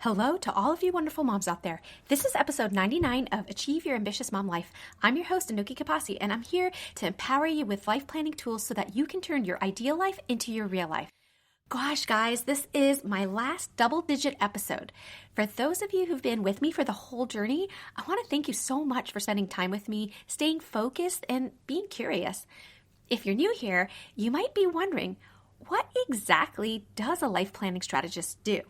Hello to all of you wonderful moms out there. This is episode 99 of Achieve Your Ambitious Mom Life. I'm your host, Anuki Kapasi, and I'm here to empower you with life planning tools so that you can turn your ideal life into your real life. Gosh, guys, this is my last double-digit episode. For those of you who've been with me for the whole journey, I want to thank you so much for spending time with me, staying focused, and being curious. If you're new here, you might be wondering, what exactly does a life planning strategist do?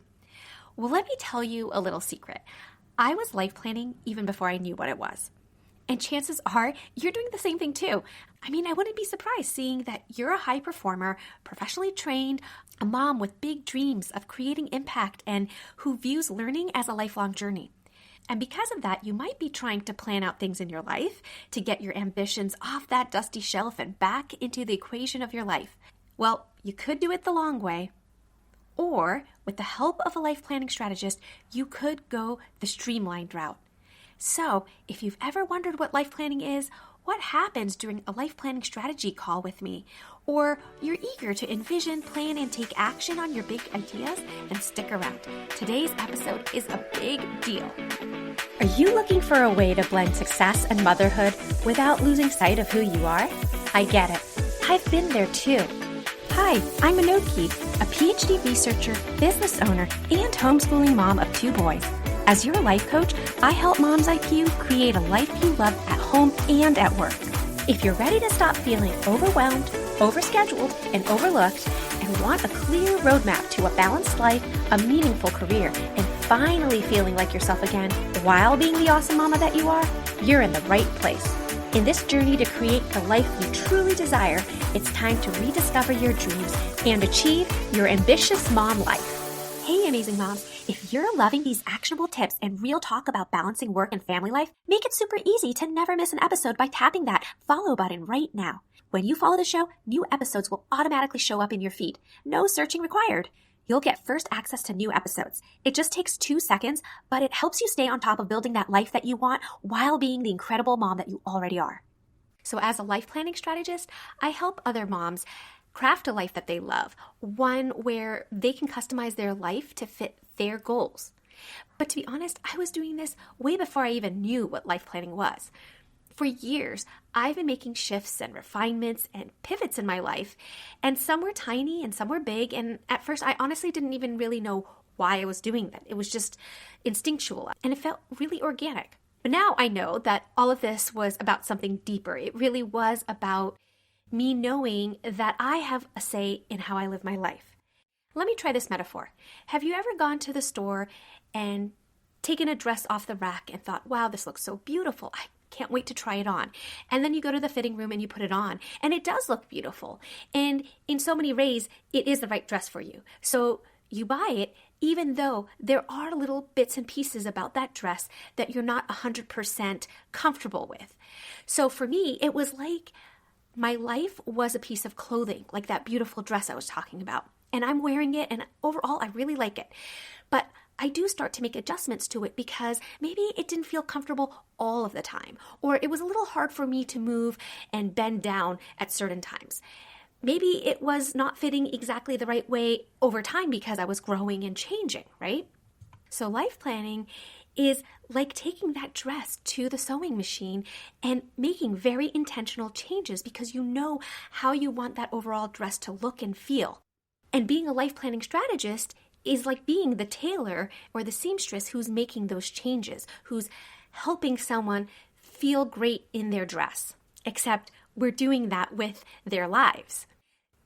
Well, let me tell you a little secret. I was life planning even before I knew what it was. And chances are you're doing the same thing too. I mean, I wouldn't be surprised seeing that you're a high performer, professionally trained, a mom with big dreams of creating impact and who views learning as a lifelong journey. And because of that, you might be trying to plan out things in your life to get your ambitions off that dusty shelf and back into the equation of your life. Well, you could do it the long way. Or, with the help of a life planning strategist, you could go the streamlined route. So, if you've ever wondered what life planning is, what happens during a life planning strategy call with me, or you're eager to envision, plan, and take action on your big ideas, then stick around. Today's episode is a big deal. Are you looking for a way to blend success and motherhood without losing sight of who you are? I get it. I've been there too. Hi, I'm Anuki, a PhD researcher, business owner, and homeschooling mom of 2 boys. As your life coach, I help moms like you create a life you love at home and at work. If you're ready to stop feeling overwhelmed, overscheduled, and overlooked, and want a clear roadmap to a balanced life, a meaningful career, and finally feeling like yourself again while being the awesome mama that you are, you're in the right place. In this journey to create the life you truly desire, it's time to rediscover your dreams and achieve your ambitious mom life. Hey, amazing moms. If you're loving these actionable tips and real talk about balancing work and family life, make it super easy to never miss an episode by tapping that follow button right now. When you follow the show, new episodes will automatically show up in your feed. No searching required. You'll get first access to new episodes. It just takes 2 seconds, but it helps you stay on top of building that life that you want while being the incredible mom that you already are. So as a life planning strategist, I help other moms craft a life that they love, one where they can customize their life to fit their goals. But to be honest, I was doing this way before I even knew what life planning was. For years, I've been making shifts and refinements and pivots in my life, and some were tiny and some were big, and at first I honestly didn't even really know why I was doing that. It was just instinctual, and it felt really organic. But now I know that all of this was about something deeper. It really was about me knowing that I have a say in how I live my life. Let me try this metaphor. Have you ever gone to the store and taken a dress off the rack and thought, wow, this looks so beautiful. I can't wait to try it on. And then you go to the fitting room and you put it on, and it does look beautiful. And in so many ways, it is the right dress for you. So you buy it, even though there are little bits and pieces about that dress that you're not 100% comfortable with. So for me, it was like my life was a piece of clothing, like that beautiful dress I was talking about. And I'm wearing it, and overall, I really like it. But I do start to make adjustments to it because maybe it didn't feel comfortable all of the time, or it was a little hard for me to move and bend down at certain times. Maybe it was not fitting exactly the right way over time because I was growing and changing, right? So life planning is like taking that dress to the sewing machine and making very intentional changes because you know how you want that overall dress to look and feel. And being a life planning strategist is like being the tailor or the seamstress who's making those changes, who's helping someone feel great in their dress, except we're doing that with their lives.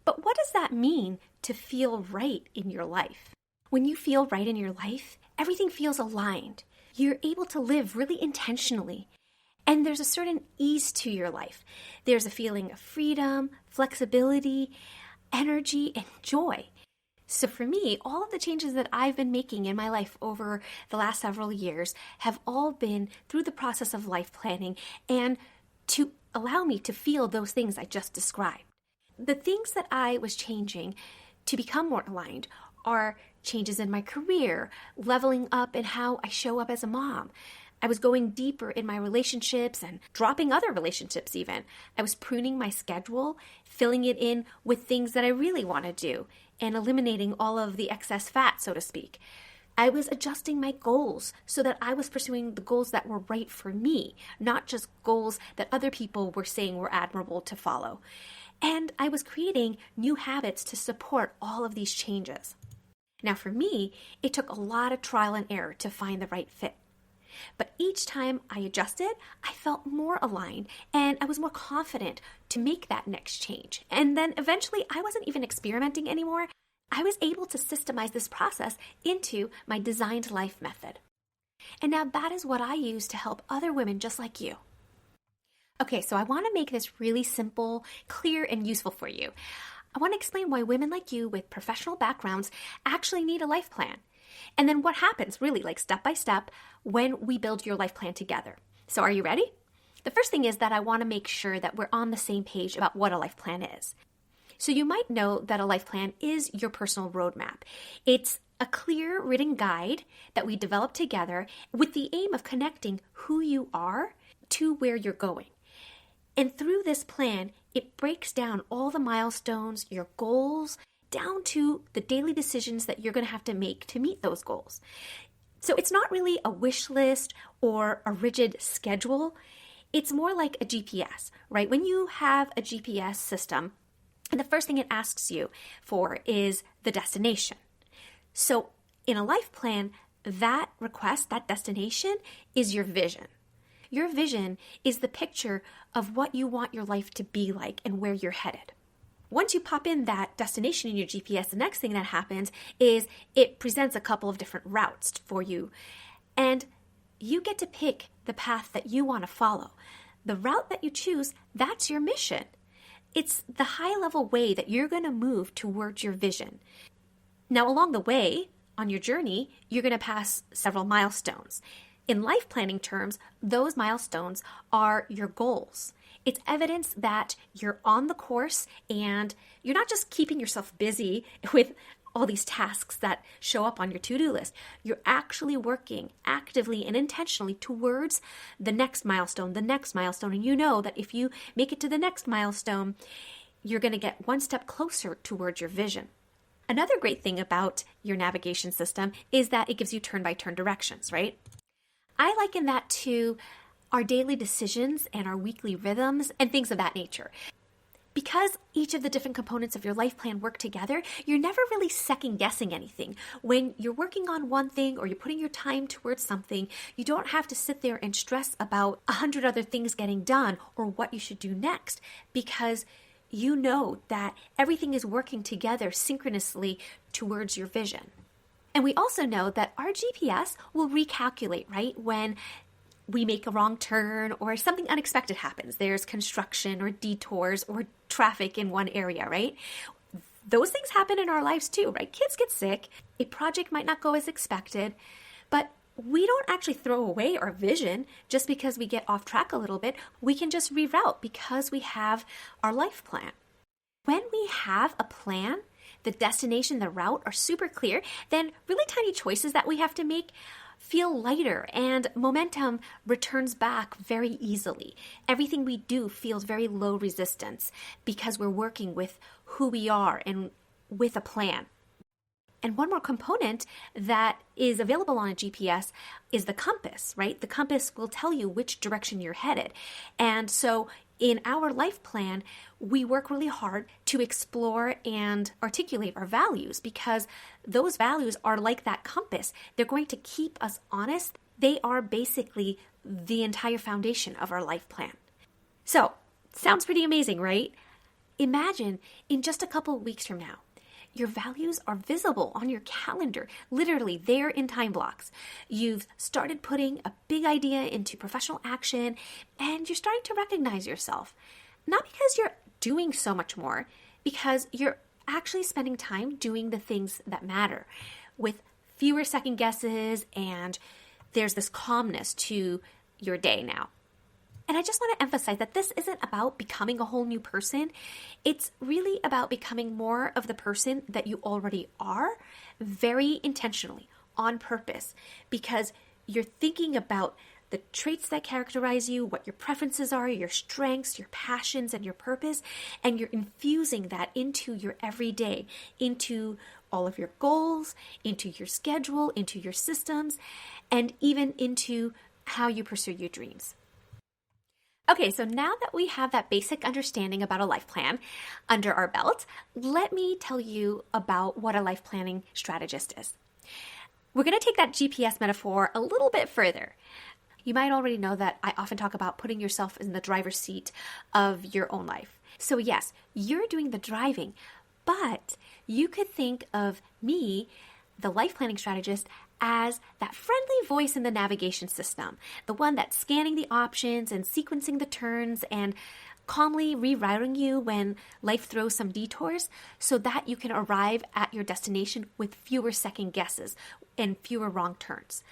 But what does that mean to feel right in your life? When you feel right in your life, everything feels aligned. You're able to live really intentionally, and there's a certain ease to your life. There's a feeling of freedom, flexibility, energy, and joy. So for me, all of the changes that I've been making in my life over the last several years have all been through the process of life planning and to allow me to feel those things I just described. The things that I was changing to become more aligned are changes in my career, leveling up in how I show up as a mom. I was going deeper in my relationships and dropping other relationships even. I was pruning my schedule, filling it in with things that I really want to do, and eliminating all of the excess fat, so to speak. I was adjusting my goals so that I was pursuing the goals that were right for me, not just goals that other people were saying were admirable to follow. And I was creating new habits to support all of these changes. Now, for me, it took a lot of trial and error to find the right fit. But each time I adjusted, I felt more aligned and I was more confident to make that next change. And then eventually, I wasn't even experimenting anymore. I was able to systemize this process into my designed life method. And now that is what I use to help other women just like you. Okay, so I want to make this really simple, clear, and useful for you. I want to explain why women like you with professional backgrounds actually need a life plan. And then what happens really, like step by step, when we build your life plan together. So are you ready? The first thing is that I want to make sure that we're on the same page about what a life plan is. So you might know that a life plan is your personal roadmap. It's a clear written guide that we develop together with the aim of connecting who you are to where you're going. And through this plan, it breaks down all the milestones, your goals, down to the daily decisions that you're going to have to make to meet those goals. So it's not really a wish list or a rigid schedule. It's more like a GPS, right? When you have a GPS system, and the first thing it asks you for is the destination. So in a life plan, that request, that destination is your vision. Your vision is the picture of what you want your life to be like and where you're headed. Once you pop in that destination in your GPS, the next thing that happens is it presents a couple of different routes for you. And you get to pick the path that you want to follow. The route that you choose, that's your mission. It's the high-level way that you're going to move towards your vision. Now, along the way, on your journey, you're going to pass several milestones. In life planning terms, those milestones are your goals. It's evidence that you're on the course and you're not just keeping yourself busy with all these tasks that show up on your to-do list. You're actually working actively and intentionally towards the next milestone, and you know that if you make it to the next milestone, you're going to get one step closer towards your vision. Another great thing about your navigation system is that it gives you turn-by-turn directions, right? I liken that to our daily decisions and our weekly rhythms and things of that nature. Because each of the different components of your life plan work together, you're never really second-guessing anything. When you're working on one thing or you're putting your time towards something, you don't have to sit there and stress about 100 other things getting done or what you should do next, because you know that everything is working together synchronously towards your vision. And we also know that our GPS will recalculate, right, when we make a wrong turn or something unexpected happens. There's construction or detours or traffic in one area, right? Those things happen in our lives too, right? Kids get sick. A project might not go as expected, but we don't actually throw away our vision just because we get off track a little bit. We can just reroute because we have our life plan. When we have a plan, the destination, the route are super clear, then really tiny choices that we have to make feel lighter and momentum returns back very easily. Everything we do feels very low resistance because we're working with who we are and with a plan. And one more component that is available on a GPS is the compass, right? The compass will tell you which direction you're headed. And so in our life plan, we work really hard to explore and articulate our values because those values are like that compass. They're going to keep us honest. They are basically the entire foundation of our life plan. So, sounds pretty amazing, right? Imagine in just a couple of weeks from now, your values are visible on your calendar, literally there in time blocks. You've started putting a big idea into professional action and you're starting to recognize yourself. Not because you're doing so much more, because you're actually spending time doing the things that matter with fewer second guesses, and there's this calmness to your day now. And I just want to emphasize that this isn't about becoming a whole new person. It's really about becoming more of the person that you already are, very intentionally, on purpose, because you're thinking about the traits that characterize you, what your preferences are, your strengths, your passions, and your purpose, and you're infusing that into your everyday, into all of your goals, into your schedule, into your systems, and even into how you pursue your dreams. Okay, so now that we have that basic understanding about a life plan under our belt, let me tell you about what a life planning strategist is. We're going to take that GPS metaphor a little bit further. You might already know that I often talk about putting yourself in the driver's seat of your own life. So yes, you're doing the driving, but you could think of me, the life planning strategist, as that friendly voice in the navigation system, the one that's scanning the options and sequencing the turns and calmly rerouting you when life throws some detours so that you can arrive at your destination with fewer second guesses and fewer wrong turns.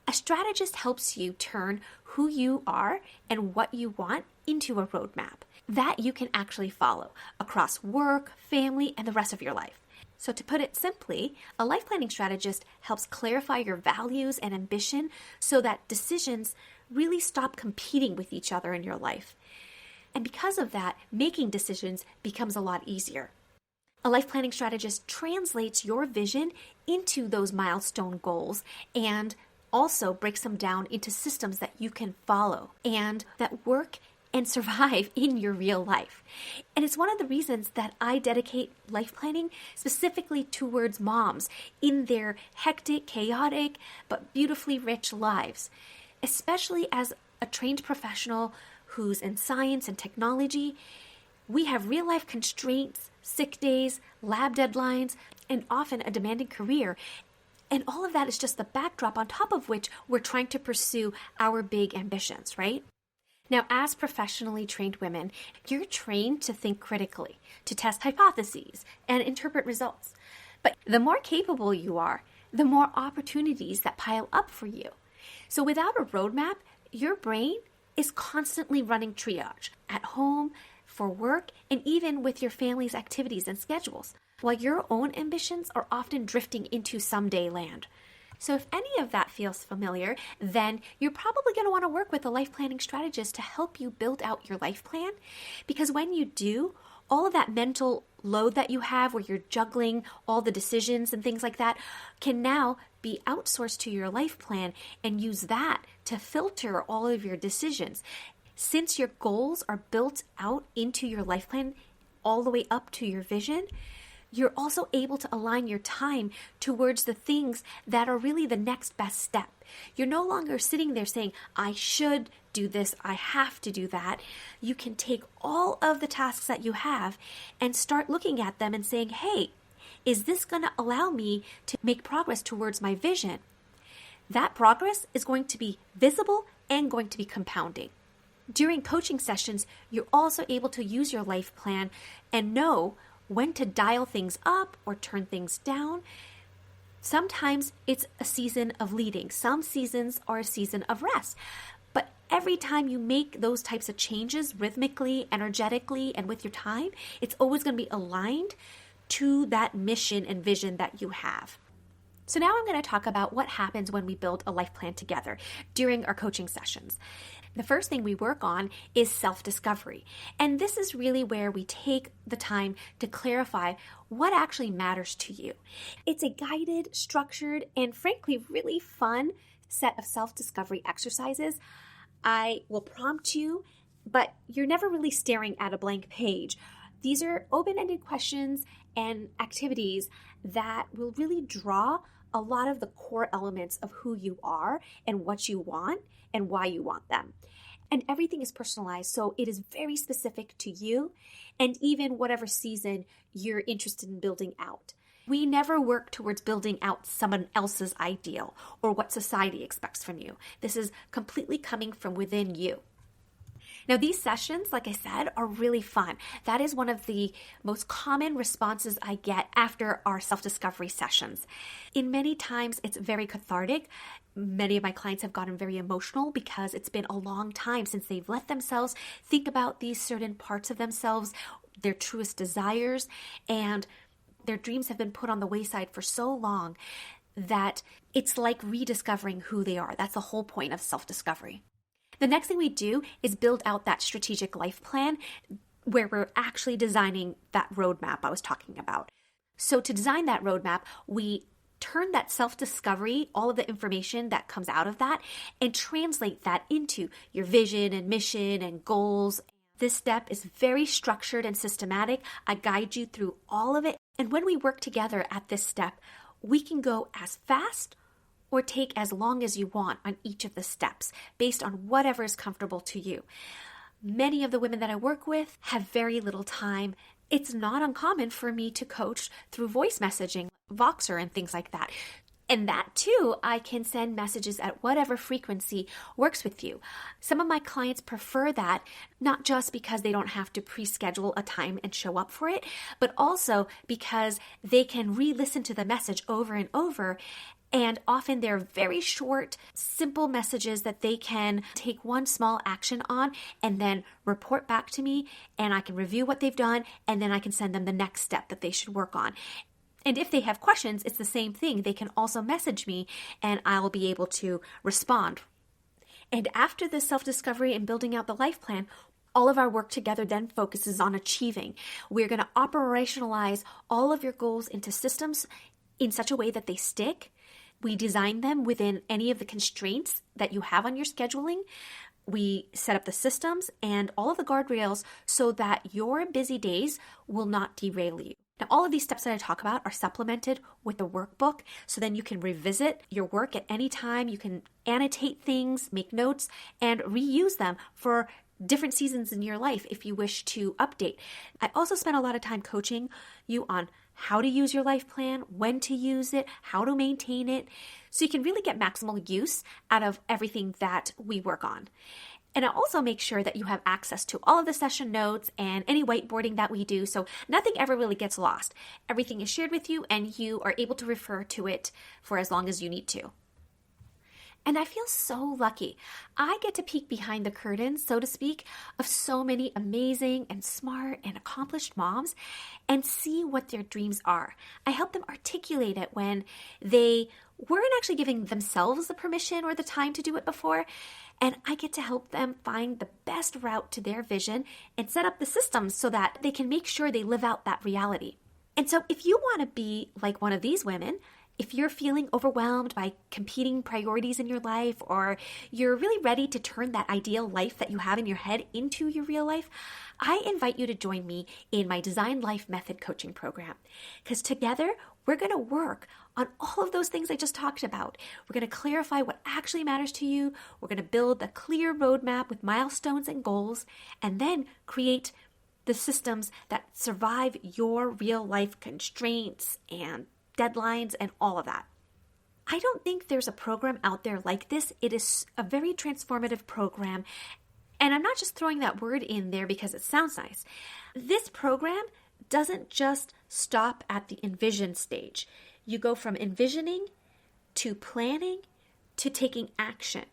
A strategist helps you turn who you are and what you want into a roadmap that you can actually follow across work, family, and the rest of your life. So to put it simply, a life planning strategist helps clarify your values and ambition so that decisions really stop competing with each other in your life. And because of that, making decisions becomes a lot easier. A life planning strategist translates your vision into those milestone goals and also breaks them down into systems that you can follow and that work and survive in your real life. And it's one of the reasons that I dedicate life planning specifically towards moms in their hectic, chaotic, but beautifully rich lives. Especially as a trained professional who's in science and technology, we have real life constraints, sick days, lab deadlines, and often a demanding career. And all of that is just the backdrop on top of which we're trying to pursue our big ambitions, right? Now, as professionally trained women, you're trained to think critically, to test hypotheses, and interpret results. But the more capable you are, the more opportunities that pile up for you. So without a roadmap, your brain is constantly running triage at home, for work, and even with your family's activities and schedules, while your own ambitions are often drifting into someday land. So if any of that feels familiar, then you're probably going to want to work with a life planning strategist to help you build out your life plan. Because when you do, all of that mental load that you have where you're juggling all the decisions and things like that can now be outsourced to your life plan and use that to filter all of your decisions. Since your goals are built out into your life plan all the way up to your vision, you're also able to align your time towards the things that are really the next best step. You're no longer sitting there saying, I should do this, I have to do that. You can take all of the tasks that you have and start looking at them and saying, hey, is this going to allow me to make progress towards my vision? That progress is going to be visible and going to be compounding. During coaching sessions, you're also able to use your life plan and know when to dial things up or turn things down. Sometimes it's a season of leading. Some seasons are a season of rest. But every time you make those types of changes rhythmically, energetically, and with your time, it's always going to be aligned to that mission and vision that you have. So now I'm going to talk about what happens when we build a life plan together during our coaching sessions. The first thing we work on is self-discovery. And this is really where we take the time to clarify what actually matters to you. It's a guided, structured, and frankly, really fun set of self-discovery exercises. I will prompt you, but you're never really staring at a blank page. These are open-ended questions and activities that will really draw a lot of the core elements of who you are and what you want and why you want them. And everything is personalized, so it is very specific to you and even whatever season you're interested in building out. We never work towards building out someone else's ideal or what society expects from you. This is completely coming from within you. Now, these sessions, like I said, are really fun. That is one of the most common responses I get after our self-discovery sessions. In many times, it's very cathartic. Many of my clients have gotten very emotional because it's been a long time since they've let themselves think about these certain parts of themselves, their truest desires, and their dreams have been put on the wayside for so long that it's like rediscovering who they are. That's the whole point of self-discovery. The next thing we do is build out that strategic life plan where we're actually designing that roadmap I was talking about. So to design that roadmap, we turn that self-discovery, all of the information that comes out of that, and translate that into your vision and mission and goals. This step is very structured and systematic. I guide you through all of it. And when we work together at this step, we can go as fast or take as long as you want on each of the steps based on whatever is comfortable to you. Many of the women that I work with have very little time. It's not uncommon for me to coach through voice messaging, Voxer, and things like that. And that too, I can send messages at whatever frequency works with you. Some of my clients prefer that, not just because they don't have to pre-schedule a time and show up for it, but also because they can re-listen to the message over and over. And often they're very short, simple messages that they can take one small action on and then report back to me, and I can review what they've done, and then I can send them the next step that they should work on. And if they have questions, it's the same thing. They can also message me and I'll be able to respond. And after the self-discovery and building out the life plan, all of our work together then focuses on achieving. We're going to operationalize all of your goals into systems in such a way that they stick. We design them within any of the constraints that you have on your scheduling. We set up the systems and all of the guardrails so that your busy days will not derail you. Now, all of these steps that I talk about are supplemented with the workbook, so then you can revisit your work at any time. You can annotate things, make notes, and reuse them for different seasons in your life if you wish to update. I also spend a lot of time coaching you on how to use your life plan, when to use it, how to maintain it, so you can really get maximal use out of everything that we work on. And I also make sure that you have access to all of the session notes and any whiteboarding that we do, so nothing ever really gets lost. Everything is shared with you and you are able to refer to it for as long as you need to. And I feel so lucky. I get to peek behind the curtain, so to speak, of so many amazing and smart and accomplished moms and see what their dreams are. I help them articulate it when they weren't actually giving themselves the permission or the time to do it before. And I get to help them find the best route to their vision and set up the systems so that they can make sure they live out that reality. And so if you want to be like one of these women, if you're feeling overwhelmed by competing priorities in your life, or you're really ready to turn that ideal life that you have in your head into your real life, I invite you to join me in my Design Life Method coaching program. Because together, we're going to work on all of those things I just talked about. We're going to clarify what actually matters to you. We're going to build a clear roadmap with milestones and goals, and then create the systems that survive your real life constraints and deadlines and all of that. I don't think there's a program out there like this. It is a very transformative program. And I'm not just throwing that word in there because it sounds nice. This program doesn't just stop at the envision stage. You go from envisioning to planning to taking action.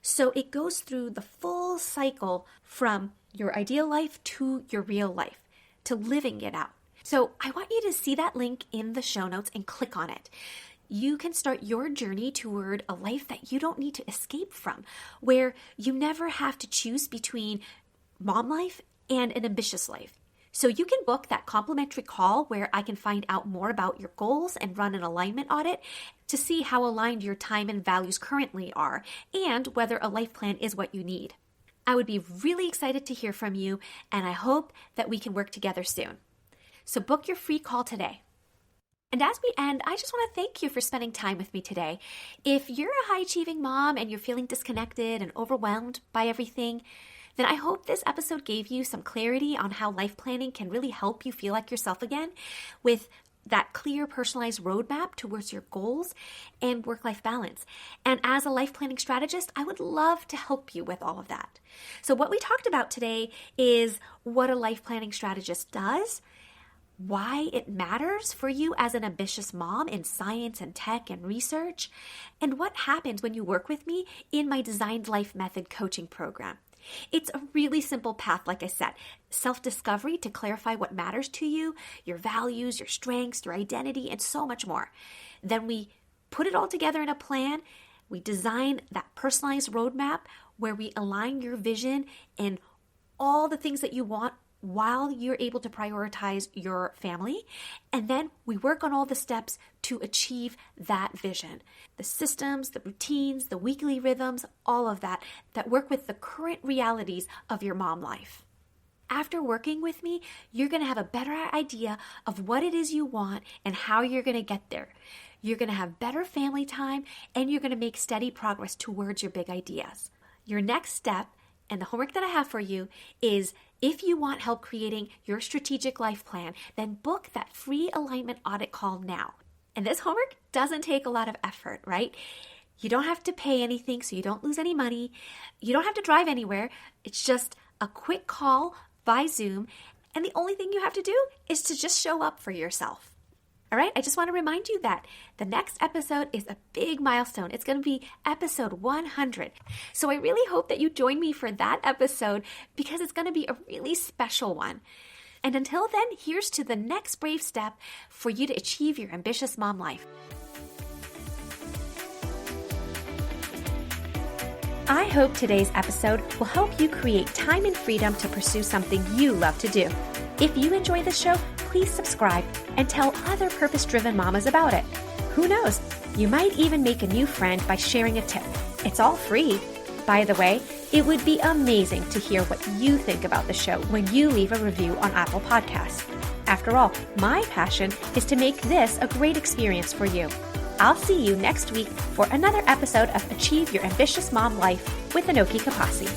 So it goes through the full cycle from your ideal life to your real life, to living it out. So I want you to see that link in the show notes and click on it. You can start your journey toward a life that you don't need to escape from, where you never have to choose between mom life and an ambitious life. So you can book that complimentary call where I can find out more about your goals and run an alignment audit to see how aligned your time and values currently are and whether a life plan is what you need. I would be really excited to hear from you, and I hope that we can work together soon. So book your free call today. And as we end, I just want to thank you for spending time with me today. If you're a high-achieving mom and you're feeling disconnected and overwhelmed by everything, then I hope this episode gave you some clarity on how life planning can really help you feel like yourself again, with that clear, personalized roadmap towards your goals and work-life balance. And as a life planning strategist, I would love to help you with all of that. So what we talked about today is what a life planning strategist does, why it matters for you as an ambitious mom in science and tech and research, and what happens when you work with me in my Designed Life Method coaching program. It's a really simple path, like I said, self-discovery to clarify what matters to you, your values, your strengths, your identity, and so much more. Then we put it all together in a plan. We design that personalized roadmap where we align your vision and all the things that you want while you're able to prioritize your family. And then we work on all the steps to achieve that vision. The systems, the routines, the weekly rhythms, all of that work with the current realities of your mom life. After working with me, you're going to have a better idea of what it is you want and how you're going to get there. You're going to have better family time, and you're going to make steady progress towards your big ideas. Your next step, and the homework that I have for you, is if you want help creating your strategic life plan, then book that free alignment audit call now. And this homework doesn't take a lot of effort, right? You don't have to pay anything, so you don't lose any money. You don't have to drive anywhere. It's just a quick call by Zoom, and the only thing you have to do is to just show up for yourself. All right, I just want to remind you that the next episode is a big milestone. It's going to be episode 100. So I really hope that you join me for that episode because it's going to be a really special one. And until then, here's to the next brave step for you to achieve your ambitious mom life. I hope today's episode will help you create time and freedom to pursue something you love to do. If you enjoy the show, please subscribe and tell other purpose-driven mamas about it. Who knows? You might even make a new friend by sharing a tip. It's all free. By the way, it would be amazing to hear what you think about the show when you leave a review on Apple Podcasts. After all, my passion is to make this a great experience for you. I'll see you next week for another episode of Achieve Your Ambitious Mom Life with Anoki Kapasi.